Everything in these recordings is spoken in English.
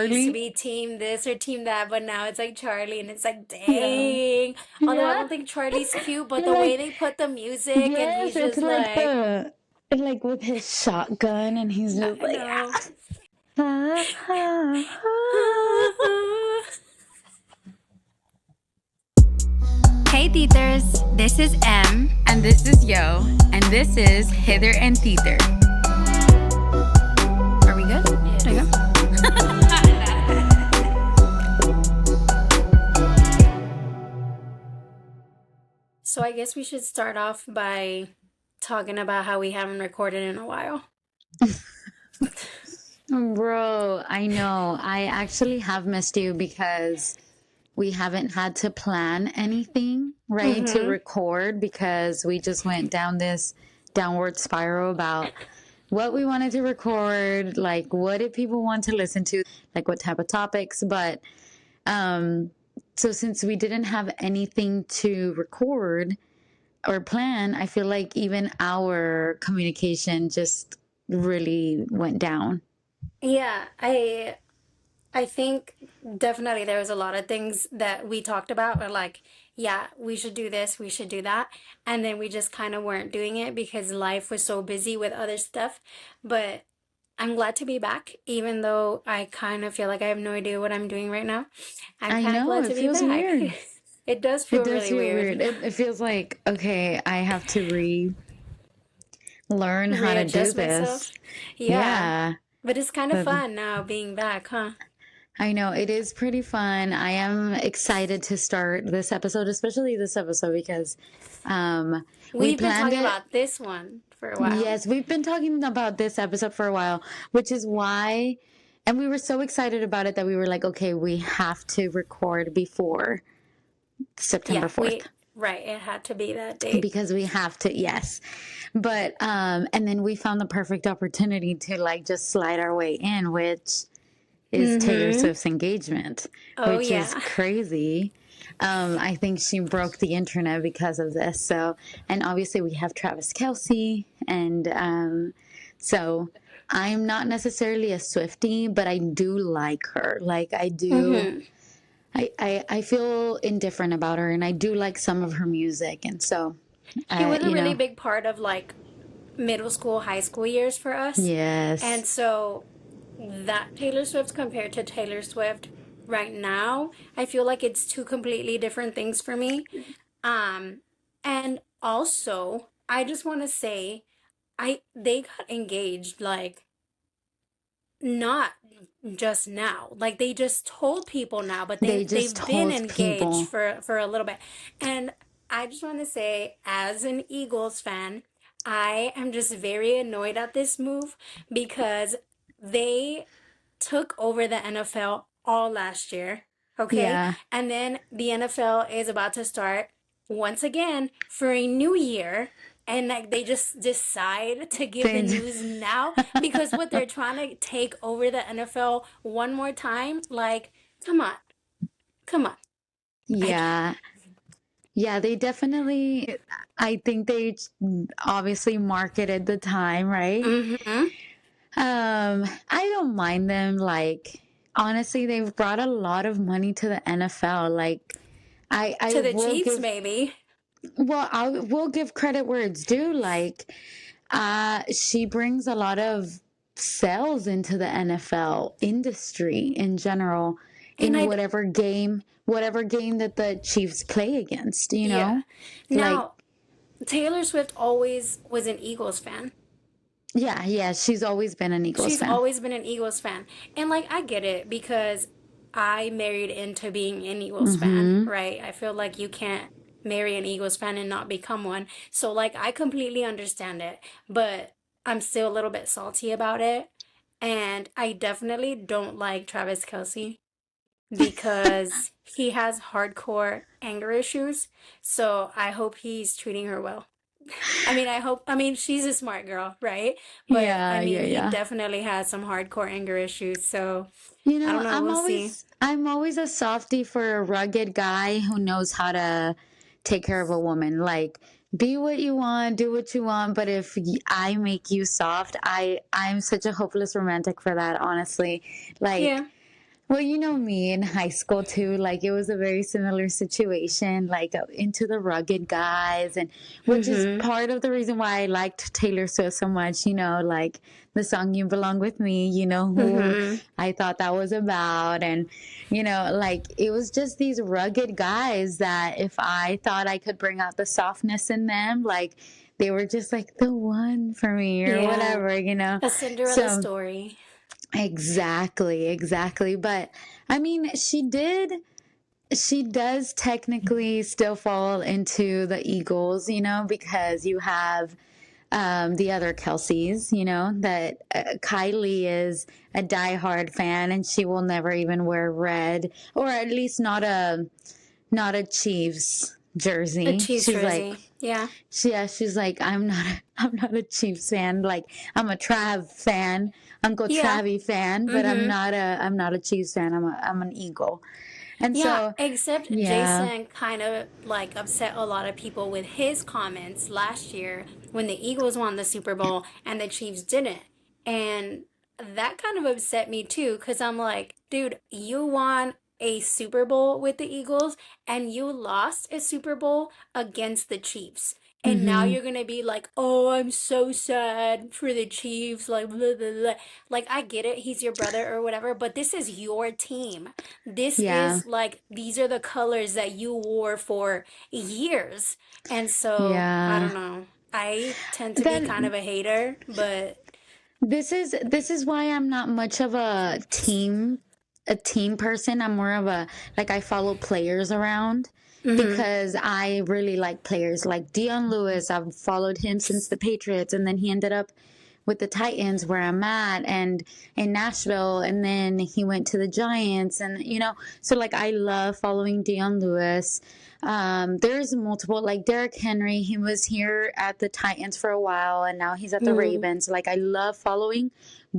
used to Charlie? be team this or team that, but now it's like Charlie, and it's like, Yeah. dang. Although I Yeah. don't think Charlie's cute, but And the way like, they put the music and yes, he's it's just like like, like with his shotgun, and he's just I like, know. ah, ah, ah. Hey Tithers, this is M, And this is Yo, and this is Hither and Tither. are we good? There you go. So I guess we should start off by talking about how we haven't recorded in a while. Bro, I know. I actually have missed you because we haven't had to plan anything, right, to Mm-hmm. record because we just went down this downward spiral about what we wanted to record, like what did people want to listen to, like what type of topics. But um so since we didn't have anything to record or plan, I feel like even our communication just really went down. Yeah, I think definitely there was a lot of things that we talked about or like, yeah, we should do this, we should do that. And then we just kind of weren't doing it because life was so busy with other stuff. But I'm glad to be back, even though I kind of feel like I have no idea what I'm doing right now. I'm I kind of know, glad it to be feels back. weird. It does It feel does really feel weird. weird. It feels like, okay, I have to learn how to do Readjust this. myself. Yeah. Yeah. But it's kind of But fun now being back, huh? I know it is pretty fun. I am excited to start this episode, especially this episode, because we We've been planned talking it. about this one for a while. Yes, we've been talking about this episode for a while, which is why, and we were so excited about it that we were like, okay, we have to record before September Yeah, 4th right, it had to be that date. because we have to, yes. But and then we found the perfect opportunity to like just slide our way in, which is Taylor Mm-hmm. Swift's engagement, Oh, which is yeah. crazy. I think she broke the internet because of this. So, and obviously we have Travis Kelsey, and so I'm not necessarily a Swiftie, but I do like her. Like I do. Mm-hmm. I feel indifferent about her, and I do like some of her music, and so, She was a you really know, big part of like middle school, high school years for us. And yes, so that Taylor Swift compared to Taylor Swift right now, I feel like it's two completely different things for me. Um, and also, I just want to say, I they got engaged like not just now. Like they just told people now, but they just they've been told engaged people. for a little bit. And I just want to say, as an Eagles fan, I am just very annoyed at this move because they took over the NFL all last year, okay? Yeah, And then the NFL is about to start once again for a new year. And like they just decide to give the they. news now because what they're trying to take over the NFL one more time, like, come on, come on. Like, Yeah. Yeah, they definitely, I think they obviously marketed the time, right? mm-hmm. I don't mind them. Like, honestly, they've brought a lot of money to the NFL. Like, I To the will Chiefs, give, maybe. well, I will give credit where it's due. Like, she brings a lot of sales into the NFL industry in general, And in I, whatever game that the Chiefs play against, you yeah. know? Like, Now, Taylor Swift always was an Eagles fan. yeah, yeah, she's always been an Eagles She's fan. always been an Eagles fan. And like I get it because I married into being an Eagles fan, Mm-hmm. right? I feel like you can't marry an Eagles fan and not become one. So like I completely understand it, but I'm still a little bit salty about it. And I definitely don't like Travis Kelsey because he has hardcore anger issues. So I hope he's treating her well. I mean, she's a smart girl, right? But I Yeah, yeah, mean, he yeah. definitely has some hardcore anger issues. So You I know, don't know. We'll see. I'm always a softie for a rugged guy who knows how to take care of a woman. Like, be what you want, do what you want, but if I make you soft, I'm such a hopeless romantic for that, honestly. Like, Yeah. Well, you know me in high school too, like it was a very similar situation, like into the rugged guys, and which is Mm-hmm. part of the reason why I liked Taylor Swift so much, you know, like the song You Belong With Me, you know, who Mm-hmm. I thought that was about. And, you know, like it was just these rugged guys that if I thought I could bring out the softness in them, like they were just like the one for me or Yeah. whatever, you know. A Cinderella So, story. exactly, exactly. But I mean, she does technically still fall into the Eagles, you know, because you have the other Kelseys, you know, that Kylie is a diehard fan and she will never even wear red, or at least not a Chiefs A jersey. cheese jersey. Yeah. She's like, I'm not a Chiefs fan. Like, I'm a Trav fan, Uncle Yeah. Travie fan, but Mm-hmm. I'm not a Chiefs fan. I'm an Eagle. And Yeah, so, except yeah, Jason kind of like upset a lot of people with his comments last year when the Eagles won the Super Bowl and the Chiefs didn't. And that kind of upset me too, because I'm like, dude, you won a Super Bowl with the Eagles and you lost a Super Bowl against the Chiefs. And now hmm, you're gonna be like, oh, I'm so sad for the Chiefs, like, blah, blah, blah. Like, I get it, he's your brother or whatever, but this is your team. This yeah, is like, these are the colors that you wore for years. And so, I yeah. don't know. I tend to be kind Then of a hater, but this is why I'm not much of a team person. I'm more of a, like, I follow players around mm-hmm, because I really like players like Dion Lewis. I've followed him since the Patriots, and then he ended up with the Titans where I'm at and in Nashville, and then he went to the Giants, and you know, so like I love following Dion Lewis. There's multiple, like Derrick Henry. He was here at the Titans for a while, and now he's at the mm-hmm, Ravens. Like I love following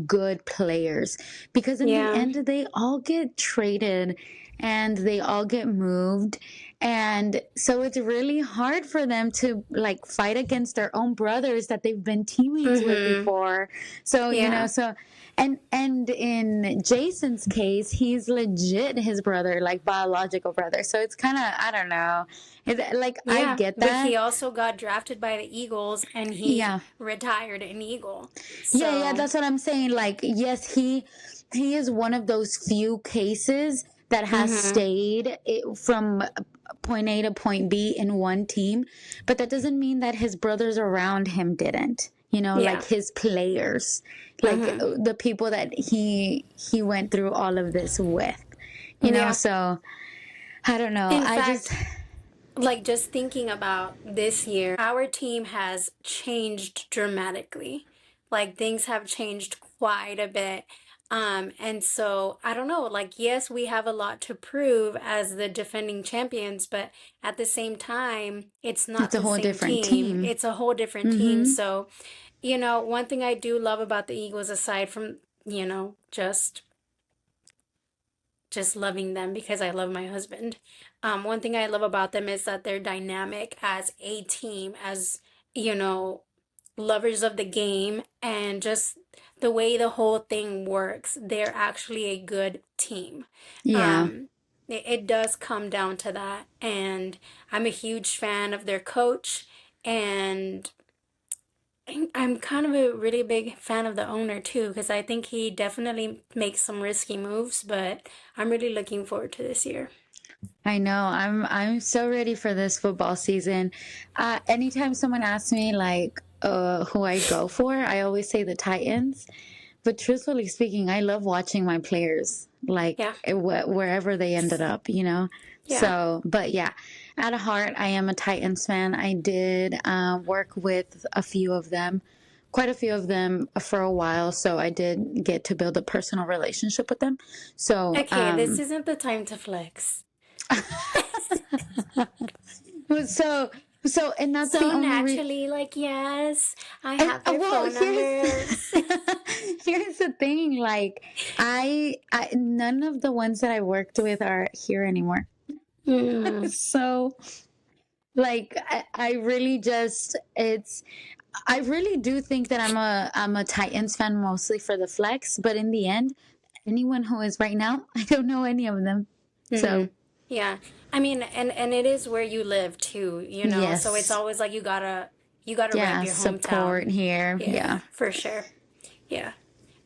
good players because in the yeah, end they all get traded and they all get moved, and so it's really hard for them to like fight against their own brothers that they've been teammates with mm-hmm, before. So you know, yeah, so and in Jason's case, he's legit his brother, like biological brother. So it's kind of, I don't know. Like I yeah. get But he that. also got drafted by the Eagles and he Yeah. retired an Eagle. Yeah, yeah, So, that's what I'm saying. Like, yes, he is one of those few cases that has mm-hmm, stayed from point A to point B in one team, but that doesn't mean that his brothers around him didn't. You know, like yeah, his players, like mm-hmm, the people that he went through all of this with. You know, yeah. so I don't know. In I just fact, like just thinking about this year, our team has changed dramatically. Like things have changed quite a bit. And so I don't know, like yes, we have a lot to prove as the defending champions, but at the same time, it's it's not a the whole same different team. team. It's a whole different team. Mhm. So, one thing I do love about the Eagles aside from, just loving them because I love my husband. One thing I love about them is that they're dynamic as a team, as, you know, lovers of the game, and just the way the whole thing works. They're actually a good team. Yeah. It does come down to that. And I'm a huge fan of their coach. And I'm kind of a really big fan of the owner too, because I think he definitely makes some risky moves, but I'm really looking forward to this year. I know. I'm so ready for this football season. Anytime someone asks me like who I go for, I always say the Titans. But truthfully speaking, I love watching my players like Yeah, wherever they ended up, you know. yeah. So, but yeah, at heart, I am a Titans fan. I did work with a few of them, quite a few of them for a while. So I did get to build a personal relationship with them. So, Okay, this isn't the time to flex. so and that's the So only naturally, like, yes, I and have their well, phone numbers. here's the thing. Like, I none of the ones that I worked with are here anymore. Hmm. So, like, I really just I really do think that I'm a Titans fan mostly for the flex, but in the end, anyone who is right now, I don't know any of them. Hmm. So, Yeah. I mean, and it is where you live too, you know. So it's yes. always like you gotta rep Yeah, your hometown. support here. Yeah, Yeah. for sure. Yeah.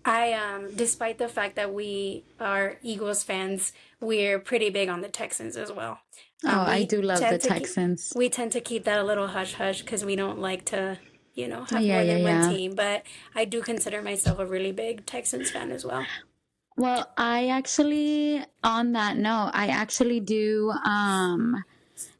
I despite the fact that we are Eagles fans, we're pretty big on the Texans as well. Oh, I We do love the tend to keep Texans. we tend to keep that a little hush hush because we don't like to, have Yeah, more yeah, than one yeah. team. But I do consider myself a really big Texans fan as well. Well, I actually, on that note, I actually do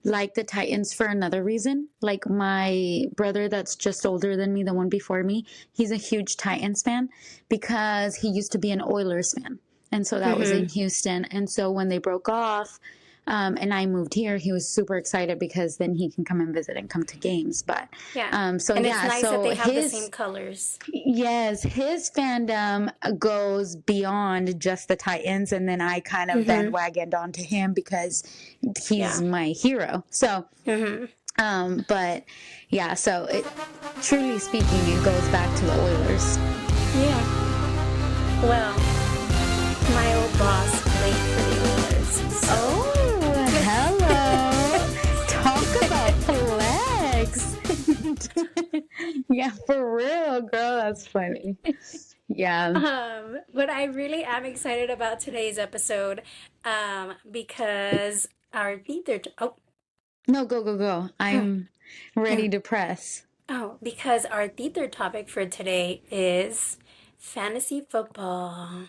like the Titans for another reason. Like my brother that's just older than me, the one before me, he's a huge Titans fan because he used to be an Oilers fan. And so that was in Mm-hmm. Houston. And so when they broke off, and I moved here, he was super excited because then he can come and visit and come to games. But Yeah. so And it's yeah, nice that so they have the same his colors. yes, his fandom goes beyond just the Titans, and then I kind of Mm-hmm. bandwagoned onto him because he's Yeah. my hero. So, Mm-hmm. but yeah, so it truly speaking, it goes back to the Oilers. Yeah. Well, my old boss played for the Oilers. So. Oh, hello! Talk about flex. Yeah, for real, girl. That's funny. Yeah. But I really am excited about today's episode, because our theater. No, go, go, go. I'm ready to press. Because our theater topic for today is fantasy football.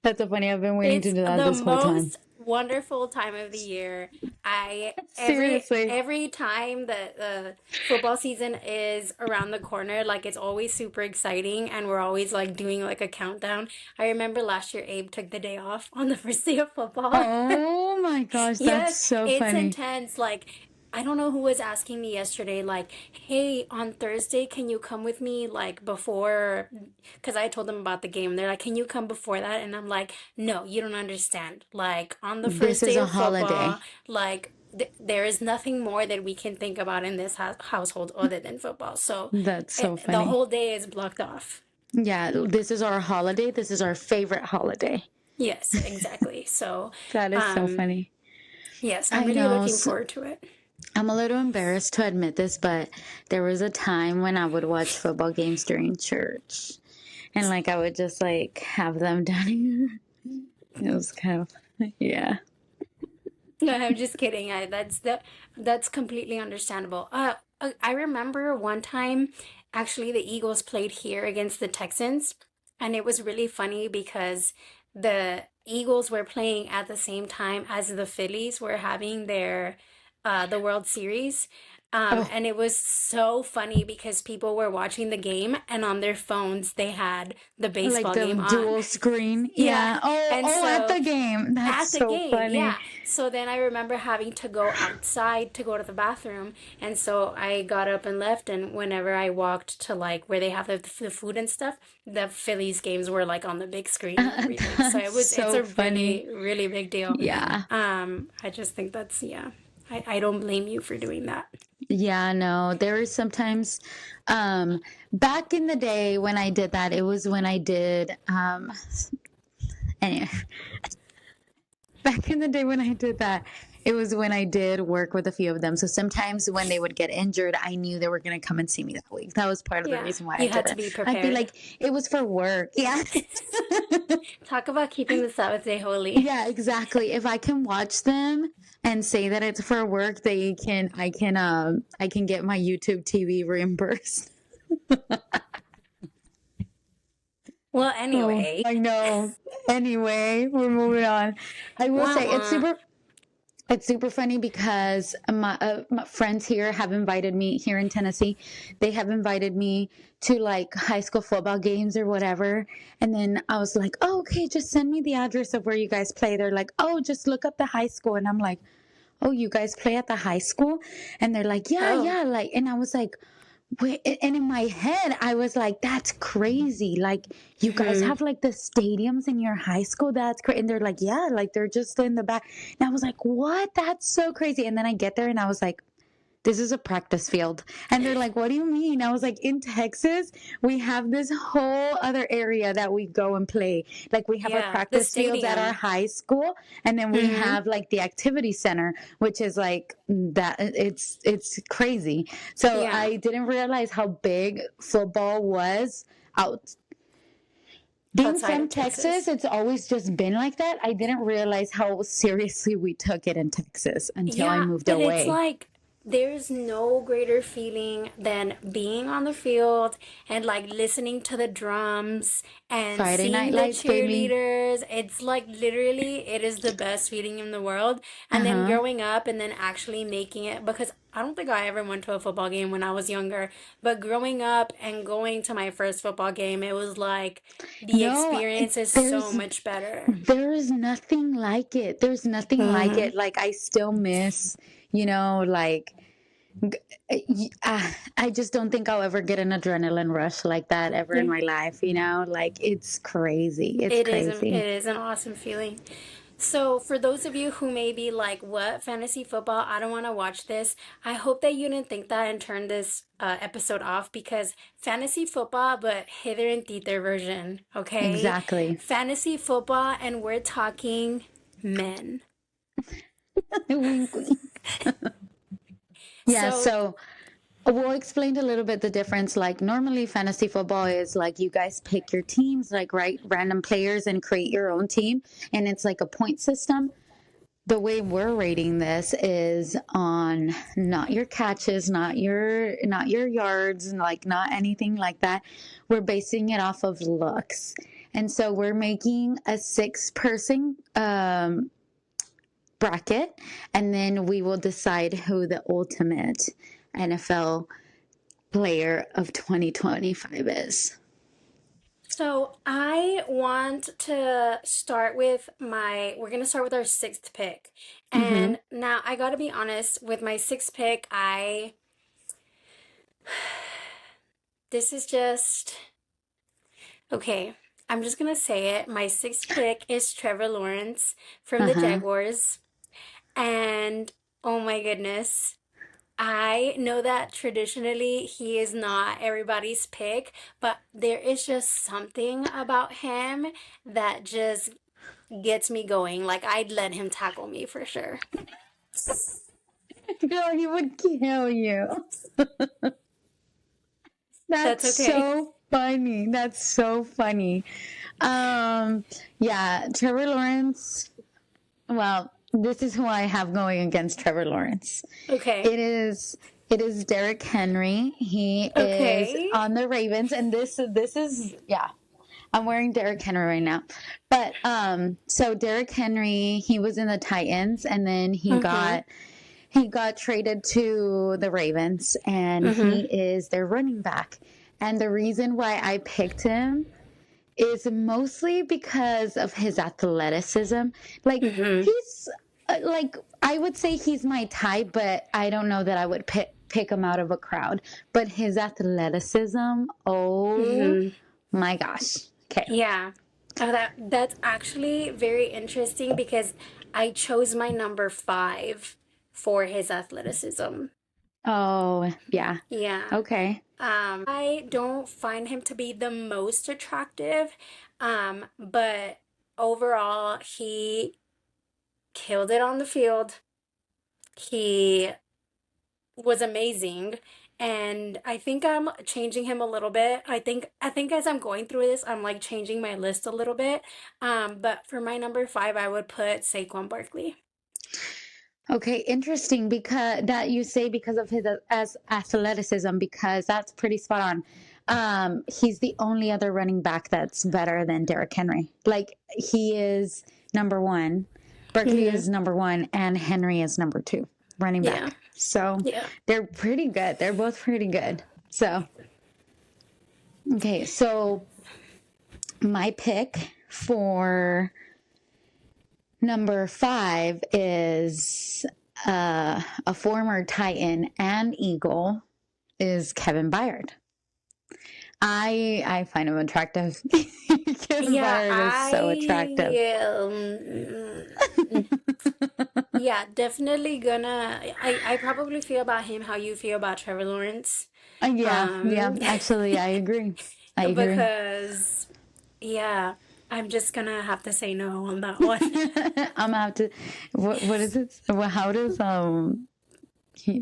That's so funny. I've been waiting to It's do that the this whole time. most wonderful time of the year. I Seriously. every time that the football season is around the corner, like it's always super exciting, and we're always like doing like a countdown. I remember last year Abe took the day off on the first day of football. Oh my gosh, that's Yes, so it's funny. intense. Like, I don't know who was asking me yesterday, like, hey, on Thursday, can you come with me, like, before? Because I told them about the game. They're like, can you come before that? And I'm like, no, you don't understand. Like, on the This first is day a of football, holiday. like, there is nothing more that we can think about in this household other than football. So That's so the funny. whole day is blocked off. Yeah, this is our holiday. This is our favorite holiday. Yes, exactly. So, That is so um, funny. yes, I'm I really know. looking forward to it. I'm a little embarrassed to admit this, but there was a time when I would watch football games during church. And like I would just like have them down here. It was kind of, yeah. No, I'm just kidding. That's completely understandable. I remember one time, actually, the Eagles played here against the Texans, and it was really funny because the Eagles were playing at the same time as the Phillies were having the World Series. Oh, And it was so funny because people were watching the game and on their phones they had the like baseball the game on. dual screen. Yeah. Yeah. Oh, And oh, at so the game. That's at the so game, funny. yeah. So then I remember having to go outside to go to the bathroom, and so I got up and left. And whenever I walked to like where they have the food and stuff, the Phillies games were like on the big screen and everything. So That's it's so a funny. really big deal. Yeah. I just think that's yeah. I don't blame you for doing that. Yeah, no, there is sometimes, back in the day when I did that, it was when I did, anyway, back in the day when I did that, it was when I did work with a few of them. So sometimes when they would get injured, I knew they were going to come and see me that week. That was part of the Yeah, reason why I you did had to it. be I'd be prepared. like, it was for work. Yeah. Talk about keeping the Sabbath day holy. Yeah, exactly. If I can watch them and say that it's for work, I can get my YouTube TV reimbursed. Well, Oh, anyway. I know. Anyway, we're moving on. I will Wah, say wah. it's super funny because my friends here have invited me here in Tennessee. They have invited me to like high school football games or whatever. And then I was like, oh, okay, just send me the address of where you guys play. They're like, oh, just look up the high school. And I'm like, oh, you guys play at the high school? And they're like, yeah, Oh, yeah. Like, and I was like, wait, and in my head, I was like, that's crazy. Like, you guys Hmm. have like the stadiums in your high school. That's great. And they're like, yeah, like they're just in the back. And I was like, what? That's so crazy. And then I get there and I was like, this is a practice field. And they're like, what do you mean? I was like, in Texas, we have this whole other area that we go and play. Like, we have our Yeah, the practice fields at our stadium. high school, and then we Hmm. have like the activity center, which is like that. It's crazy. So Yeah, I didn't realize how big football was out. Being outside from of Texas, Texas. it's always just been like that. I didn't realize how seriously we took it in Texas until I Yeah, moved but it's away. like there's no greater feeling than being on the field and like listening to the drums and Friday Night seeing the Lights, baby. cheerleaders. It's like literally, it is the best feeling in the world. Uh And then huh. growing up and then actually making it, because I don't think I ever went to a football game when I was younger, but growing up and going to my first football game, it was like the No, experience is so there's much better. there's nothing like it. There's nothing like Hmm. it. Like I still miss, like I just don't think I'll ever get an adrenaline rush like that ever in Yeah. my life. Like it's crazy. It's It crazy. is an awesome feeling. So, for those of you who may be like, what, fantasy football? I don't want to watch this. I hope that you didn't think that and turn this episode off because fantasy football, but Hither and Tither version, okay? Exactly. Fantasy football, and we're talking men. Wink, wink. Yeah, So, so we'll explain a little bit the difference. Like normally fantasy football is like you guys pick your teams, like write random players and create your own team. And it's like a point system. The way we're rating this is on not your catches, not your yards, like not anything like that. We're basing it off of looks. And so we're making a 6-person bracket, and then we will decide who the ultimate NFL player of 2025 is. so I want to start with we're going to start with our sixth pick. Mm-hmm. And now I got to be honest, with my sixth pick, this is just, okay. I'm just going to say it. My sixth pick is Trevor Lawrence from the Uh-huh. Jaguars. And oh my goodness. I know that traditionally he is not everybody's pick, but there is just something about him that just gets me going. Like I'd let him tackle me for sure. Girl, he would kill you. That's That's okay. so funny. That's so funny. Um, yeah, Trevor Lawrence. Well, this is who I have going against Trevor Lawrence. Okay. It is Derrick Henry. He is Okay. on the Ravens, and this is yeah. I'm wearing Derrick Henry right now. But so Derrick Henry, he was in the Titans and then Mm-hmm. he got traded to the Ravens and he Mm-hmm. is their running back. And the reason why I picked him is mostly because of his athleticism. Like Mm-hmm. he's like I would say he's my type, but I don't know that I would pick him out of a crowd. But his athleticism, oh Mm-hmm. my gosh. Okay. Yeah. Oh, that's actually very interesting because I chose my number five for his athleticism. Oh, yeah. Yeah. Okay. I don't find him to be the most attractive, but overall, he killed it on the field. He was amazing, and I think I'm changing him a little bit. I think as I'm going through this, I'm like changing my list a little bit. But for my number five, I would put Saquon Barkley. Okay, interesting because that you say because of his as athleticism because that's pretty spot on. He's the only other running back that's better than Derrick Henry. Like he is number one, Berkeley Hmm. is number one, and Henry is number two running Yeah. back. So Yeah. they're pretty good. They're both pretty good. So okay, so my pick for number 5 is a former Titan and Eagle, is Kevin Byard. I find him attractive. Kevin Yeah, Byard is so attractive. yeah, definitely gonna. I probably feel about him how you feel about Trevor Lawrence. Yeah, yeah. Um, Actually, I agree. I agree. because yeah, I'm just gonna have to say no on that one. I'm gonna have to. What is it? Well, how does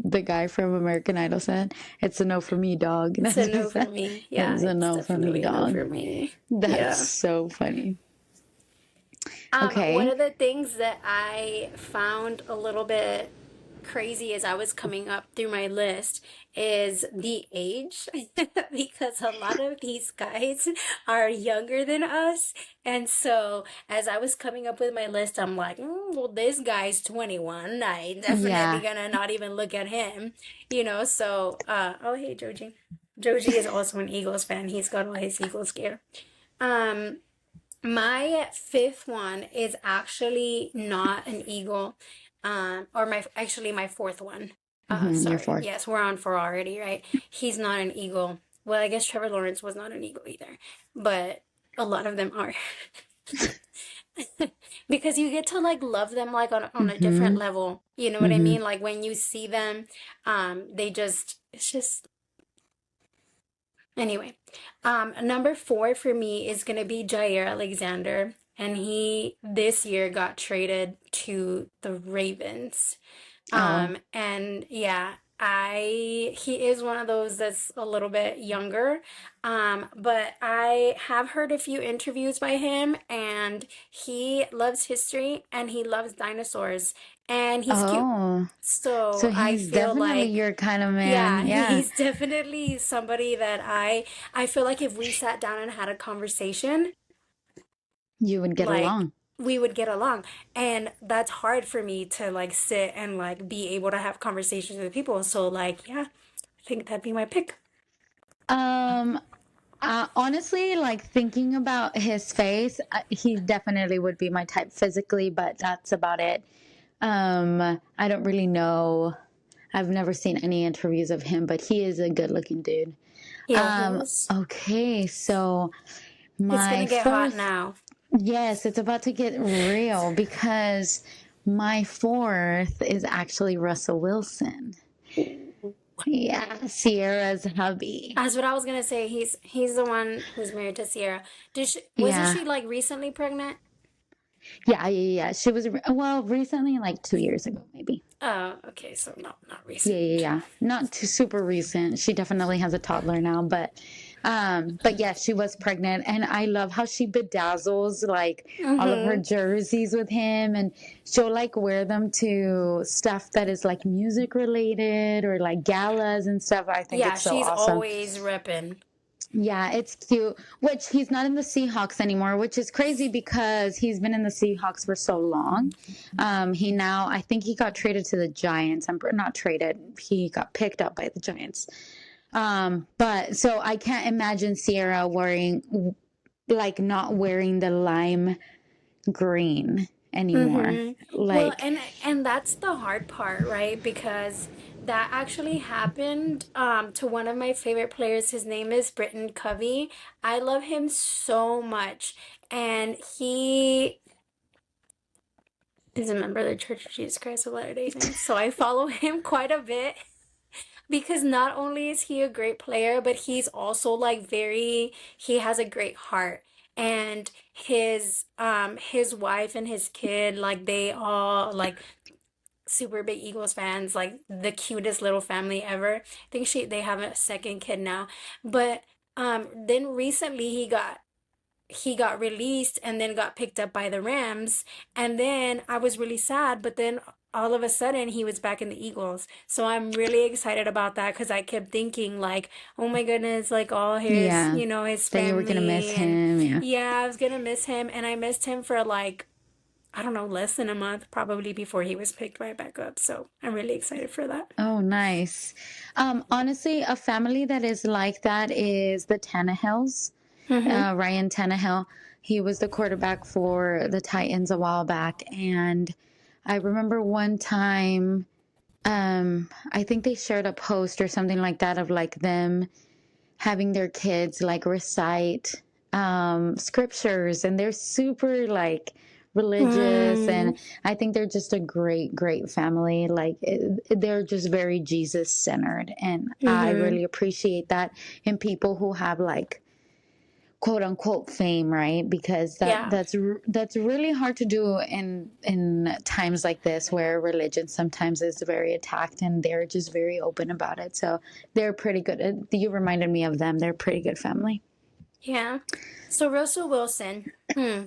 the guy from American Idol said? It's a no for me, dog. It's a That's what he no for said. me. Yeah, It's a it's no for me, definitely a no dog. for me. That's Yeah. so funny. One Okay. of the things that I found a little bit crazy as I was coming up through my list is the age, because a lot of these guys are younger than us. And so as I was coming up with my list, I'm like, well, this guy's 21. I definitely Yeah. gonna not even look at him, So, oh, hey, Joji. Joji is also an Eagles fan. He's got all his Eagles gear. Um, my fifth one is actually not an eagle, or my fourth one. You're Sorry. fourth. Yes, we're on four already, right? He's not an eagle. Well, I guess Trevor Lawrence was not an eagle either, but a lot of them are. Because you get to like love them like on a different Mm-hmm. level. You know what I Mm-hmm. mean? Like when you see them, it's just anyway. Number four for me is gonna be Jair Alexander, and he this year got traded to the Ravens. Oh. And yeah, he is one of those that's a little bit younger. But I have heard a few interviews by him, and he loves history and he loves dinosaurs and he's cute. Oh. So So I he's feel definitely like your kind of man. yeah, Yeah. he's definitely somebody that I feel like if we sat down and had a conversation, You would get like along. we would get along. And that's hard for me to like sit and like be able to have conversations with people. So like, yeah, I think that'd be my pick. Um, honestly, like thinking about his face, he definitely would be my type physically, but that's about it. I don't really know. I've never seen any interviews of him, but he is a good looking dude. Yeah, he is. Okay, so It's my gonna get hot fourth, now. yes, it's about to get real because my fourth is actually Russell Wilson. Yeah, Sierra's hubby. That's what I was gonna say. He's the one who's married to Sierra. Wasn't Yeah. she like recently pregnant? Yeah. She was, well, recently, like 2 years ago, maybe. Oh, okay, so not Yeah, recent. yeah, yeah. Not too super recent. She definitely has a toddler now, but yeah, she was pregnant, and I love how she bedazzles like all of her Mm-hmm. jerseys with him, and she'll like wear them to stuff that is like music related or like galas and stuff. I think Yeah, it's so she's awesome. always repping. Yeah, it's cute. Which he's not in the Seahawks anymore, which is crazy because he's been in the Seahawks for so long. He now, I think he got traded to the Giants. I'm not traded. He got picked up by the Giants. But so I can't imagine Sierra wearing, like, not wearing the lime green anymore. Well, Like, and that's the hard part, right? Because that actually happened to one of my favorite players. His name is Britton Covey. I love him so much, and he is a member of the Church of Jesus Christ of Latter-day Saints. So I follow him quite a bit because not only is he a great player, but he's also like he has a great heart. And his wife and his kid, like they all like super big Eagles fans, like the cutest little family ever. I think they have a second kid now. But then recently he got released and then got picked up by the Rams. And then I was really sad, but then all of a sudden he was back in the Eagles. So I'm really excited about that because I kept thinking like, oh my goodness, like all his, yeah, his that you were gonna miss family. And him. Yeah. yeah, I was gonna miss him. And I missed him for like, I don't know, less than a month, probably before he was picked right back up. So I'm really excited for that. Oh, nice. Honestly, a family that is like that is the Tannehills. Mm-hmm. Ryan Tannehill. He was the quarterback for the Titans a while back. And I remember one time I think they shared a post or something like that of like them having their kids like recite scriptures, and they're super like religious, Mm, and I think they're just a great family. Like they're just very Jesus centered, and I mm-hmm. really appreciate that in people who have like quote unquote fame, right? Because Yeah. that's really hard to do in times like this where religion sometimes is very attacked, and they're just very open about it. So they're pretty good. You reminded me of them. They're a pretty good family. Yeah. So Russell Wilson. Hmm.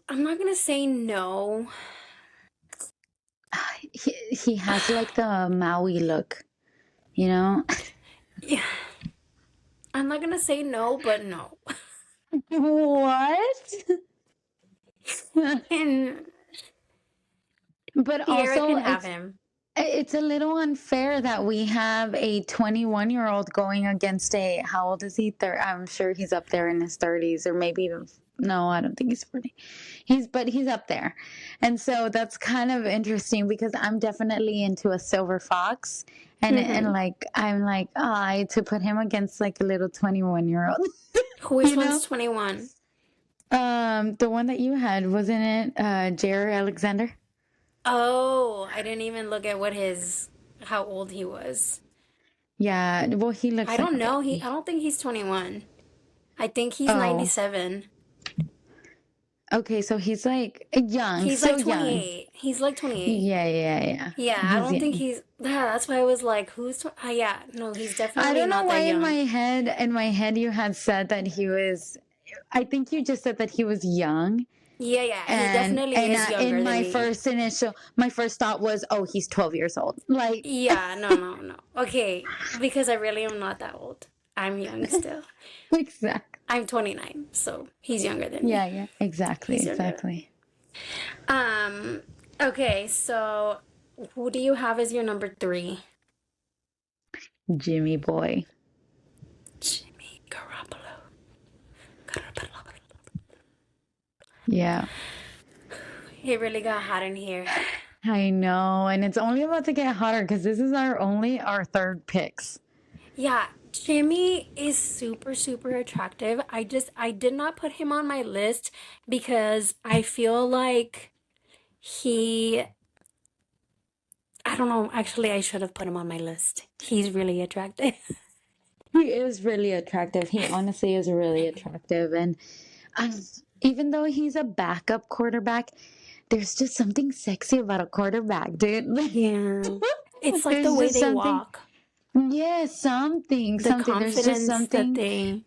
I'm not gonna say no. He has like the Maui look, you know? Yeah. I'm not gonna say no, but no. What? And But Sierra also can have him. it's a little unfair that we have a 21-year-old going against a, how old is he? I'm sure he's up there in his 30s, or maybe even, no, I don't think he's 40. But he's up there. And so that's kind of interesting because I'm definitely into a silver fox. And Hmm. like, I'm like, to put him against like a little 21-year-old, Which you one's know? 21? The one that you had, wasn't it, Jared Alexander? Oh, I didn't even look at how old he was. Yeah, well, he I looks like don't a know. I baby. don't think he's 21. I think he's Oh, 97. okay, so he's like young, He's like still young. 28. He's like 28. Yeah. Yeah, I He's don't think young. yeah, that's why I was like, yeah, no, he's I definitely don't know not that why young. in my head you had said that he was, I think you just said that he was young. Yeah, he definitely And is younger in than my me. my first thought was, oh, he's 12 years old. Like, Yeah, no. Okay, because I really am not that old. I'm young still. exactly. I'm 29, so he's younger than me. Yeah, exactly, He's younger than me. exactly. Um, okay, so who do you have as your number three? Jimmy boy. Jimmy Garoppolo. Garoppolo. Yeah. It really got hot in here. I know, and it's only about to get hotter because this is our third picks. Yeah, Jimmy is super attractive. I did not put him on my list because I feel like he, I don't know, actually I should have put him on my list. He's really attractive. He is really attractive. He honestly is really attractive. And um, even though he's a backup quarterback, there's just something sexy about a quarterback, dude. Yeah. It's like the There's way just they something. walk, Yeah, the something. confidence that they,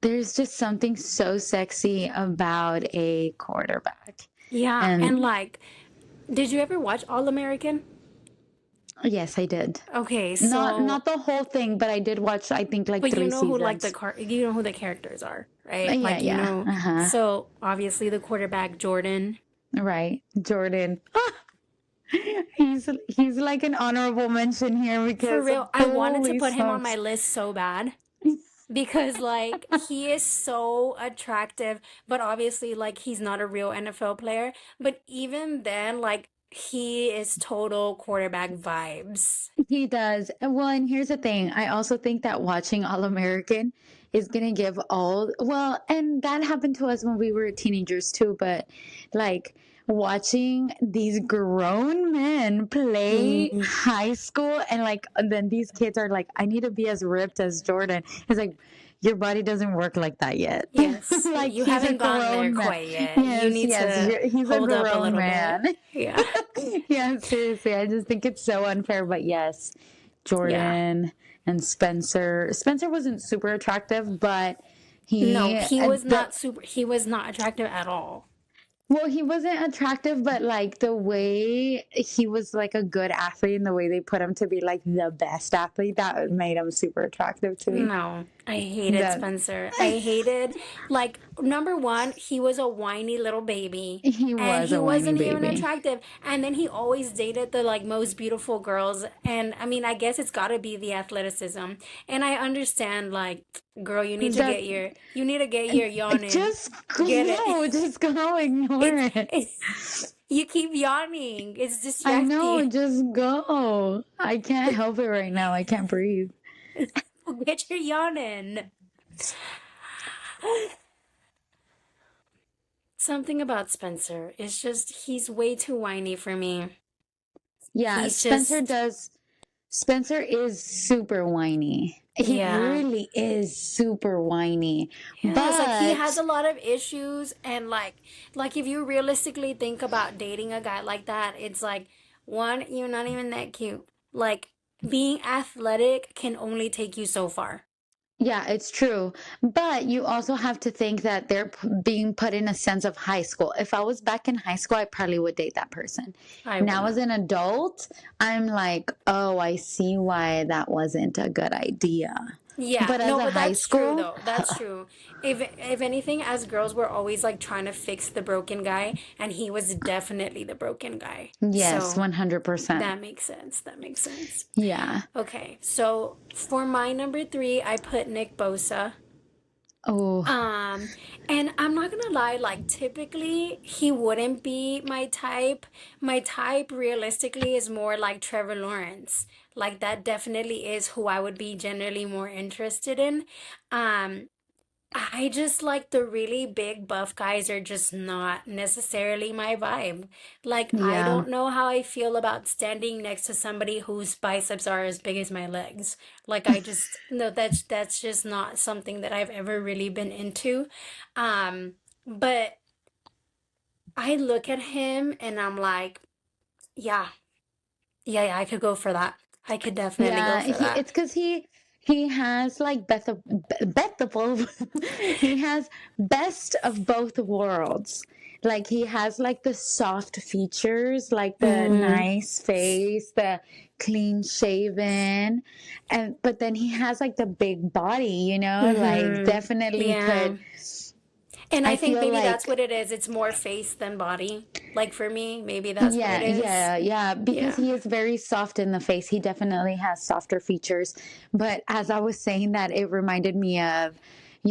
There's just something so sexy about a quarterback. yeah, and And like, did you ever watch All American? yes, I did. Okay, Not so, the whole thing, but I did watch, I think, like but you three know who like seasons. you know who the characters are, right? Yeah, Like, you yeah. know, Uh-huh. so obviously the quarterback, Jordan. Right. Jordan. He's like an honorable mention here For because real, I wanted to holy put him on my smokes. list so bad because like he is so attractive, but obviously like he's not a real NFL player. But even then, like he is total quarterback vibes. He does. Well, and here's the thing. I also think that watching All American is going to give well, and that happened to us when we were teenagers too, but like watching these grown men play Mm, high school, and like and then these kids are like, I need to be as ripped as Jordan. It's like, your body doesn't work like that yet. yes, Like, you he's a haven't gotten there grown man. quite yet. You Yes, need yes, to he's a hold up a grown little bit. man. Yeah, Yeah, seriously, I just think it's so unfair. But yes, yeah. Jordan and Spencer. Spencer wasn't super attractive, but No, he he was not super. He was not attractive at all. well, he wasn't attractive, but like the way he was like a good athlete, and the way they put him to be like the best athlete, that made him super attractive to me. No, I hated That Spencer. I hated, like, number one, he was a whiny little baby he and was he a whiny wasn't even baby. attractive. And then he always dated the, like, most beautiful girls. And I mean, I guess it's got to be the athleticism. And I understand, like, girl, That you need to get your yawn in. just Get it. just go ignore It's, it. it's, You keep yawning. It's I know, distracting. just go. I can't help it right now. I can't breathe. Get your yawning. Something about Spencer. It's just, he's way too whiny for me. Yeah, He's just, Spencer is super whiny. He yeah. really is super whiny. Yeah, it's like he has But a lot of issues, and like if you realistically think about dating a guy like that, it's like, one, you're not even that cute. Like, being athletic can only take you so far. yeah, it's true. But you also have to think that they're being put in a sense of high school. If I was back in high school, I probably would date that person. I would Now, as not. an adult, I'm like, oh, I see why that wasn't a good idea. Yeah, But as no, a but high that's true school, though. That's true. If anything, as girls, we're always like trying to fix the broken guy, and he was definitely the broken guy. yes, So 100%. that makes sense. That makes sense. Yeah. Okay, so for my number three, I put Nick Bosa. Oh, Um, and I'm not gonna lie, like typically he wouldn't be my type. My type realistically is more like Trevor Lawrence. Like that definitely is who I would be generally more interested in. Um, I just like the really big buff guys are just not necessarily my vibe. Like, I yeah. don't know how I feel about standing next to somebody whose biceps are as big as my legs. Like, I just, no, that's just not something that I've ever really been into. Um, but I look at him and I'm like, yeah, yeah, I could go for that. I could definitely go Yeah, for that. it's because he has like best of both. He has best of both worlds. Like he has like the soft features, like the Mm-hmm. nice face, the clean shaven, and but then he has like the big body, like Mm-hmm. definitely Yeah. could. And I I think feel maybe that's like what it is. It's more face than body. Like for me, maybe that's what it yeah, is. yeah, because Yeah. he is very soft in the face. He definitely has softer features. But as I was saying that, it reminded me of,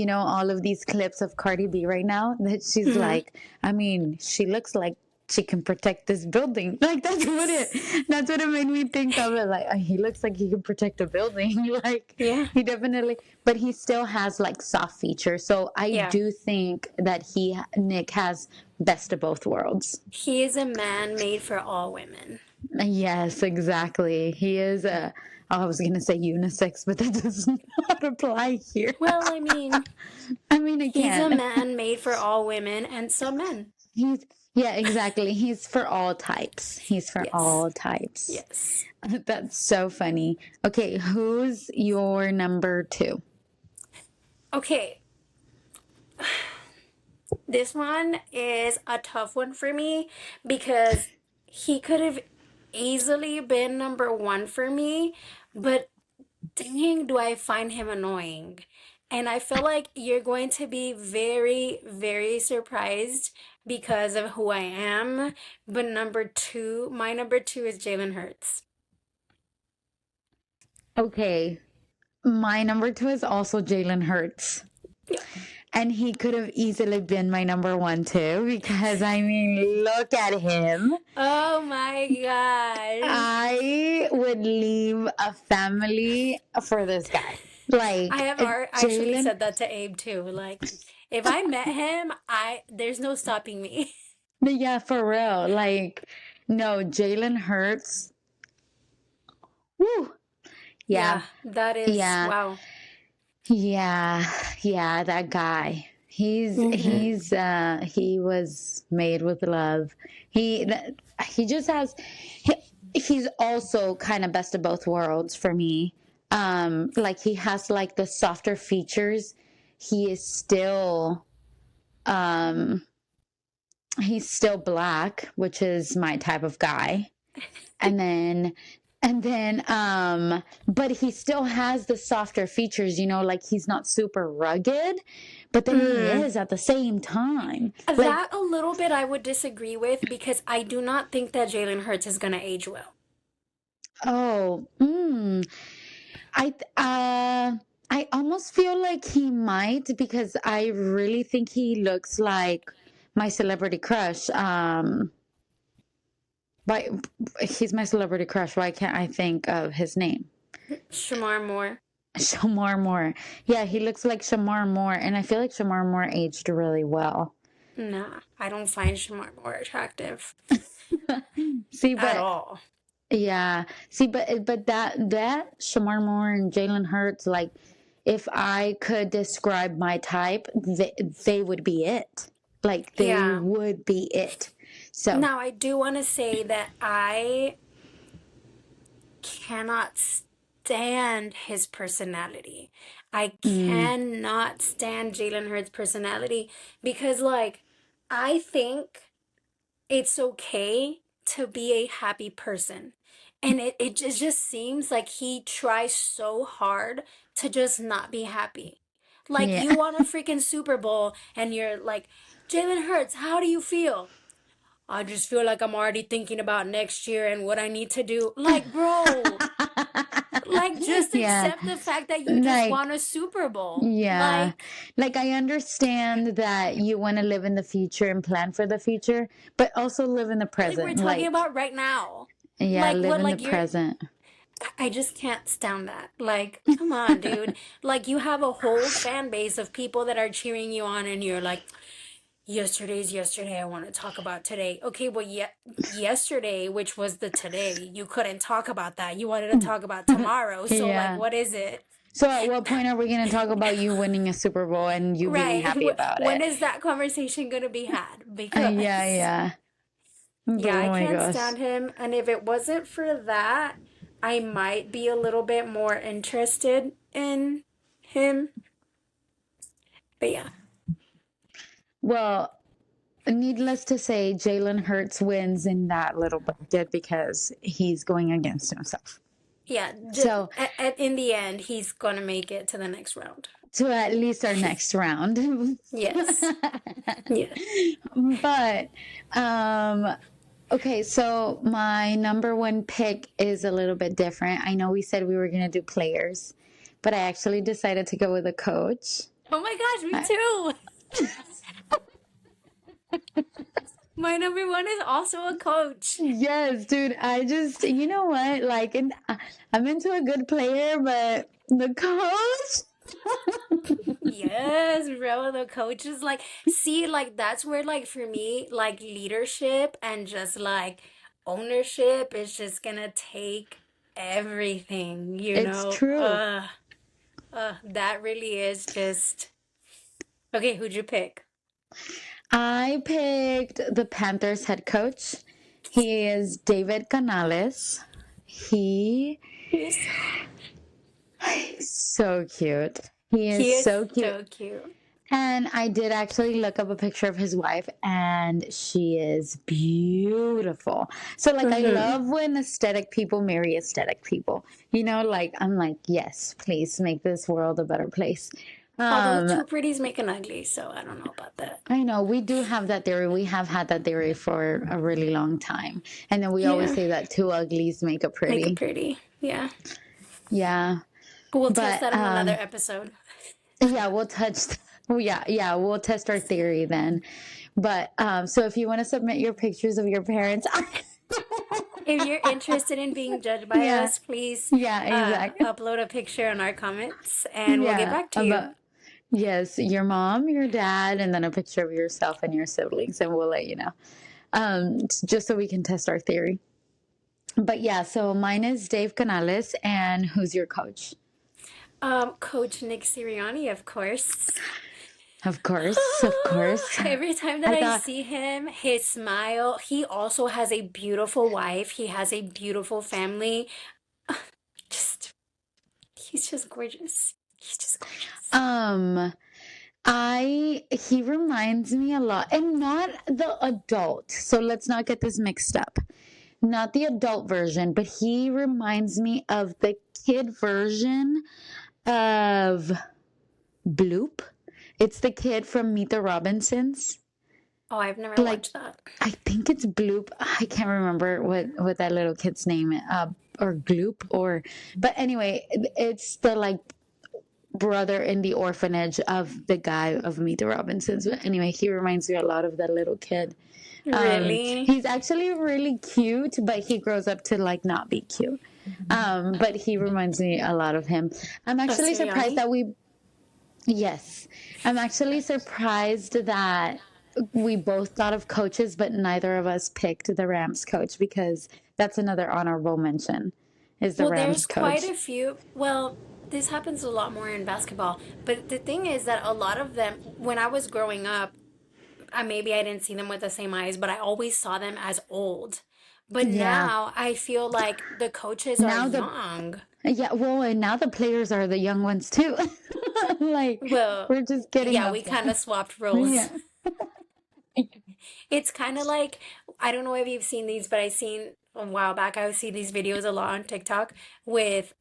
all of these clips of Cardi B right now that she's Hmm. like, I mean, she looks like she can protect this building. Like that's what it made me think of it. Like he looks like he can protect a building. Like Yeah. he definitely, but he still has like soft features. So I Yeah. do think that Nick has best of both worlds. He is a man made for all women. Yes, exactly. He is a, oh, I was going to say unisex, but that does not apply here. Well, I mean, I mean, I he's a can't. man made for all women and some men. Yeah, exactly. He's for all types. He's for Yes. all types. Yes. That's so funny. Okay, who's your number two? Okay. This one is a tough one for me because he could have easily been number one for me, but dang, do I find him annoying. And I feel like you're going to be very, very surprised because of who I am. But my number two is Jalen Hurts. Okay, my number two is also Jalen Hurts. Yeah. And he could have easily been my number one too, because I mean, look at him. Oh my gosh. I would leave a family for this guy. I Like have actually Jalen, said that to Abe too. Like, if I met him, there's no stopping me. yeah, for real. Like, no, Jalen Hurts. Woo. Yeah, Yeah, that is yeah, wow. yeah, yeah. That guy. Mm-hmm. He was made with love. He just has. He's also kind of best of both worlds for me. Like he has like the softer features. He is still um he's still black, which is my type of guy. And then but he still has the softer features, like he's not super rugged, but then he Mm. is at the same time. Like, That a little bit I would disagree with because I do not think that Jalen Hurts is gonna age well. oh, I I almost feel like he might because I really think he looks like my celebrity crush. Why he's my celebrity crush. Why can't I think of his name? Shamar Moore. Shamar Moore. Yeah, he looks like Shamar Moore, and I feel like Shamar Moore aged really well. Nah, I don't find Shamar Moore attractive See, at but all. yeah, see, but that Shamar Moore and Jalen Hurts, like, if I could describe my type, they would be it. Like, they Yeah. would be it. So, Now, I do want to say that I cannot stand his personality. I mm, cannot stand Jalen Hurts' personality because, like, I think it's okay to be a happy person. And it just seems like he tries so hard to just not be happy. Like, yeah. you won a freaking Super Bowl and you're like, Jalen Hurts, how do you feel? I just feel like I'm already thinking about next year and what I need to do. Like, bro, like, just Yeah, accept the fact that you just like, won a Super Bowl. yeah. Like, Like, I understand that you want to live in the future and plan for the future, but also live in the we're present. talking Like, about right now. yeah, Like, live what, in the like, you're, present. I just can't stand that. Like, come on, dude. Like, you have a whole fan base of people that are cheering you on, and you're like, yesterday's yesterday. I want to talk about today. Okay, well, yesterday, which was the today, you couldn't talk about that. You wanted to talk about tomorrow. So, like, Yeah. what is it? So, at what point are we going to talk about you winning a Super Bowl and you being Right. happy about When it? is that conversation going to be had? Yeah, Because, yeah. But yeah, oh I my can't gosh. stand him. And if it wasn't for that, I might be a little bit more interested in him. But yeah, Well, needless to say, Jalen Hurts wins in that little bracket because he's going against himself. yeah. So, In the end, he's gonna make it to the next round. to at least our next round. Yes. Yes. But, okay, so my number one pick is a little bit different. I know we said we were going to do players, but I actually decided to go with a coach. Oh my gosh, me I- too. My number one is also a coach. Yes, dude. I just, you know what? Like, I'm into a good player, but the coach. Yes, bro. The coach is like, see, like that's where, like, for me, like leadership and just like ownership is just gonna take everything, you It's know? true. That really is just okay. Who'd you pick? I picked the Panthers head coach. He is David Canales. He He's is so cute. He he is is so cute. so cute. And I did actually look up a picture of his wife, and she is beautiful. So, like, I Mm-hmm. love when aesthetic people marry aesthetic people. You know, like, I'm like, yes, please make this world a better place. Although Um, two pretties make an ugly, so I don't know about that. I know we do have that theory. We have had that theory for a really long time. And then we always Yeah, say that two uglies make a make it pretty. pretty. Yeah, Yeah. we'll test But that in another episode. yeah, we'll touch. Yeah, we'll test our theory then. But so if you want to submit your pictures of your parents, If you're interested in being judged by yeah, us, please yeah, exactly, upload a picture in our comments and we'll get yeah. back to you. Yes, your mom, your dad, and then a picture of yourself and your siblings, and we'll let you know. Just so we can test our theory. But yeah, so mine is Dave Canales, and who's your coach? Coach Nick Sirianni, of course. Of course, of course. Every time that I I thought, see him, his smile, he also has a beautiful wife. He has a beautiful family. Just, he's just gorgeous. He's just gorgeous. he reminds me a lot, and not the adult. So let's not get this mixed up. Not the adult version, but he reminds me of the kid version of Bloop. It's the kid from Meet the Robinsons. Oh, I've never Like, watched that. I think it's Bloop. I can't remember what that little kid's name is, or Gloop, or, but anyway, it's the like brother in the orphanage of the guy of Meet the Robinsons. But anyway, he reminds me a lot of that little kid. Really? He's actually really cute, but he grows up to like not be cute. But he reminds me a lot of him. I'm Of actually surprised Sirianni? that yes, I'm actually surprised that we both thought of coaches, but neither of us picked the Rams coach because that's another honorable mention is the Well, Rams there's quite coach. a few. Well, this happens a lot more in basketball. But the thing is that a lot of them, when I was growing up, maybe I didn't see them with the same eyes, but I always saw them as old. But Yeah. now I feel like the coaches are Now young. and now the players are the young ones too. Like Well, we're just getting yeah, up we kind there. of swapped roles. Yeah. It's kind of like, I don't know if you've seen these, but I seen a while back, I would see these videos a lot on TikTok with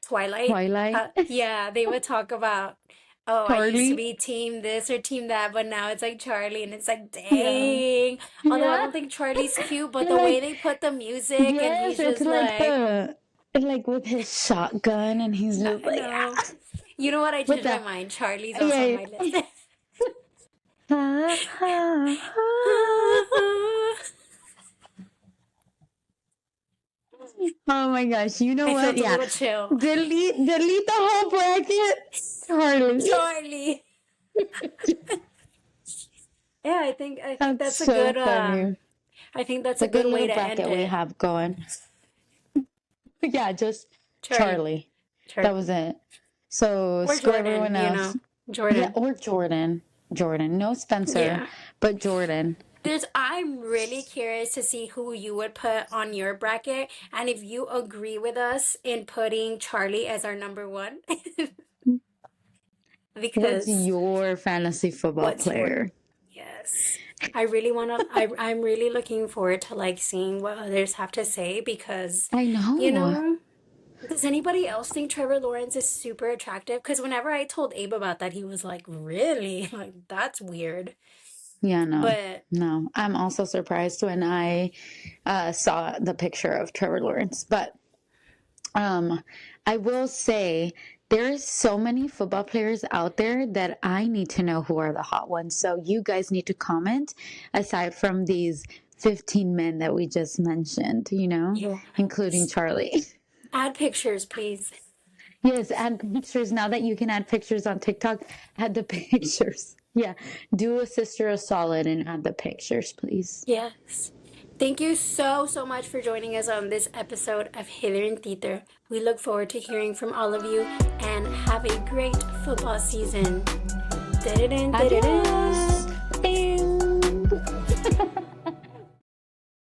Twilight. Twilight. Yeah, they would talk about, oh, I used to Charlie. be team this or team that, but now it's like Charlie, and it's like, Yeah. dang. Although I Yeah. don't think Charlie's cute, but the way Like they put the music and yes, he's it's just like like, like with his shotgun and he's just I like know. You know what? I with changed my the mind. Charlie's also on yeah. my list. Oh my gosh, you know I what? felt a Yeah. little chill. Delete the whole bracket. Charlie. Charlie. Yeah, I think That's that's a so good funny. I think that's It's a a good good way little to end bracket we it. have going. Yeah, just Charlie. Charlie. That Charlie. was it. So Or screw Jordan, everyone you else. know. Yeah, Jordan. or Jordan. Jordan. No Spencer, Yeah. but Jordan. I'm really curious to see who you would put on your bracket and if you agree with us in putting Charlie as our number one. What's Because your fantasy football what's your player? yes. I really want to I'm really looking forward to like seeing what others have to say because I you know. know, does anybody else think Trevor Lawrence is super attractive? Because whenever I told Abe about that, he was like, really? Like, that's weird. Yeah, no. But No. I'm also surprised when I saw the picture of Trevor Lawrence. But I will say there's so many football players out there that I need to know who are the hot ones. So you guys need to comment aside from these 15 men that we just mentioned, including yes. Charlie. Add pictures, please. Yes, add pictures. Now that you can add pictures on TikTok, add the pictures. Yeah, do a sister a solid and add the pictures, please. Yes. Thank you so, so much for joining us on this episode of Hither and Tither. We look forward to hearing from all of you and have a great football season. Da-da-dun, da-da-dun. Adios.